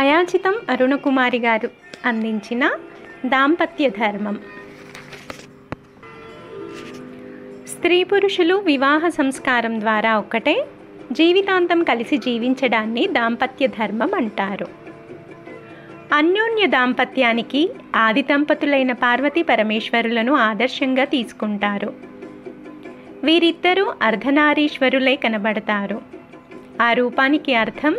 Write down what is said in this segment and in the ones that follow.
అయాచితం అరుణకుమారి గారు అందించిన దాంపత్య ధర్మం. స్త్రీ పురుషులు వివాహ సంస్కారం ద్వారా ఒక్కటే జీవితాంతం కలిసి జీవించడాన్ని దాంపత్య ధర్మం అంటారు. అన్యోన్య దాంపత్యానికి ఆది దంపతులైన పార్వతీ పరమేశ్వరులను ఆదర్శంగా తీసుకుంటారు. వీరిద్దరూ అర్ధనారీశ్వరులై కనబడతారు. ఆ రూపానికి అర్థం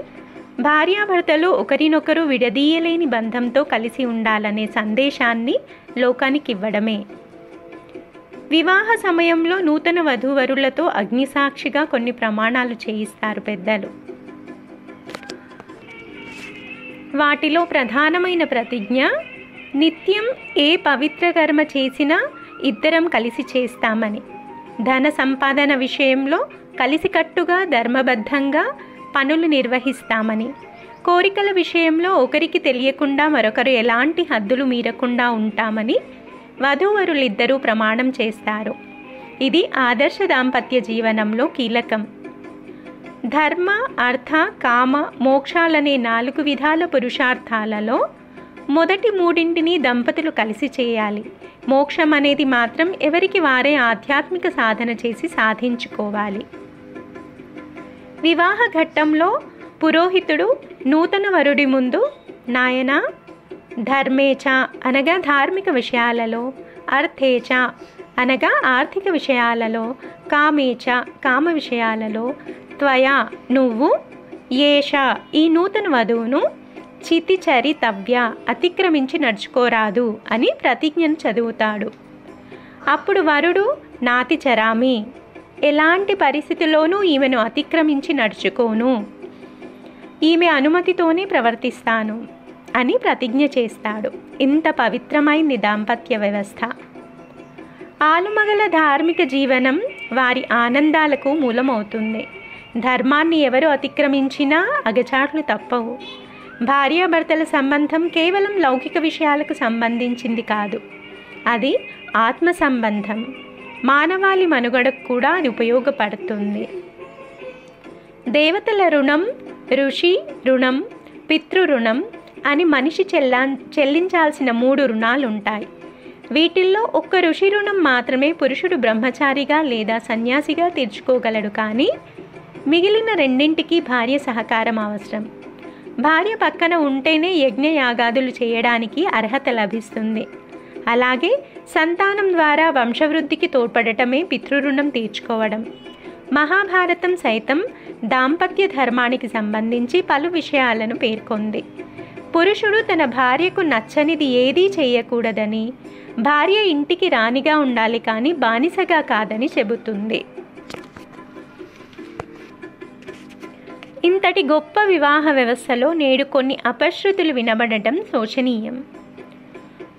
భార్యాభర్తలు ఒకరినొకరు విడదీయలేని బంధంతో కలిసి ఉండాలనే సందేశాన్ని లోకానికి ఇవ్వడమే. వివాహ సమయంలో నూతన వధూవరులతో అగ్నిసాక్షిగా కొన్ని ప్రమాణాలు చేయిస్తారు పెద్దలు. వాటిలో ప్రధానమైన ప్రతిజ్ఞ, నిత్యం ఏ పవిత్ర కర్మ చేసినా ఇద్దరం కలిసి చేస్తామని, ధన సంపాదన విషయంలో కలిసికట్టుగా ధర్మబద్ధంగా పనులు నిర్వహిస్తామని, కోరికల విషయంలో ఒకరికి తెలియకుండా మరొకరు ఎలాంటి హద్దులు మీరకుండా ఉంటామని వధూవరులిద్దరూ ప్రమాణం చేస్తారు. ఇది ఆదర్శ దాంపత్య జీవనంలో కీలకం. ధర్మ, అర్థ, కామ, మోక్షాలనే 4 విధాల పురుషార్థాలలో మొదటి 3 దంపతులు కలిసి చేయాలి. మోక్షం అనేది మాత్రం ఎవరికి వారే ఆధ్యాత్మిక సాధన చేసి సాధించుకోవాలి. వివాహ ఘట్టంలో పురోహితుడు నూతన వరుడి ముందు నాయనా ధర్మేచ అనగా ధార్మిక విషయాలలో, అర్థేచ అనగా ఆర్థిక విషయాలలో, కామేచ కామ విషయాలలో, త్వయా నువ్వు, ఏష ఈ నూతన వధువును చితిచరితవ్య అతిక్రమించి నడుచుకోరాదు అని ప్రతిజ్ఞను చదువుతాడు. అప్పుడు వరుడు నాతి చరామి, ఎలాంటి పరిస్థితిలోనూ ఈమెను అతిక్రమించి నడుచుకోను, ఈమె అనుమతితోనే ప్రవర్తిస్తాను అని ప్రతిజ్ఞ చేస్తాడు. ఇంత పవిత్రమైంది దాంపత్య వ్యవస్థ. ఆలుమగల ధార్మిక జీవనం వారి ఆనందాలకు మూలమవుతుంది. ధర్మాన్ని ఎవరు అతిక్రమించినా అగచాట్లు తప్పవు. భార్యాభర్తల సంబంధం కేవలం లౌకిక విషయాలకు సంబంధించింది కాదు, అది ఆత్మ సంబంధం. మానవాళి మనుగడకు కూడా అది ఉపయోగపడుతుంది. దేవతల రుణం, ఋషి రుణం, పితృ రుణం అని మనిషి చెల్లించాల్సిన 3 రుణాలుంటాయి. వీటిల్లో ఒక్క ఋషి రుణం మాత్రమే పురుషుడు బ్రహ్మచారిగా లేదా సన్యాసిగా తీర్చుకోగలడు. కానీ మిగిలిన 2ంటికి భార్య సహకారం అవసరం. భార్య పక్కన ఉంటేనే యజ్ఞయాగాదులు చేయడానికి అర్హత లభిస్తుంది. అలాగే సంతానం ద్వారా వంశవృద్ధికి తోడ్పడటమే పితృరుణం తీర్చుకోవడం. మహాభారతం సైతం దాంపత్య ధర్మానికి సంబంధించి పలు విషయాలను పేర్కొంది. పురుషుడు తన భార్యకు నచ్చనిది ఏదీ చేయకూడదని, భార్య ఇంటికి రాణిగా ఉండాలి కానీ బానిసగా కాదని చెబుతుంది. ఇంతటి గొప్ప వివాహ వ్యవస్థలో నేడు కొన్ని అపశృతులు వినబడటం శోచనీయం.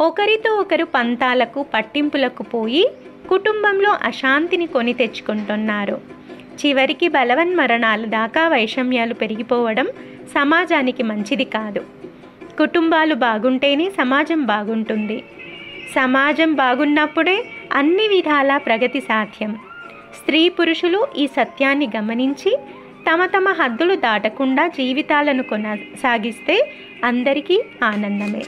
ఒకరితో ఒకరు పంతాలకు పట్టింపులకు పోయి కుటుంబంలో అశాంతిని కొని తెచ్చుకుంటున్నారు. చివరికి బలవన్మరణాల దాకా వైషమ్యాలు పెరిగిపోవడం సమాజానికి మంచిది కాదు. కుటుంబాలు బాగుంటేనే సమాజం బాగుంటుంది. సమాజం బాగున్నప్పుడే అన్ని విధాల ప్రగతి సాధ్యం. స్త్రీ పురుషులు ఈ సత్యాన్ని గమనించి తమ తమ హద్దులు దాటకుండా జీవితాలను కొనసాగిస్తే అందరికీ ఆనందమే.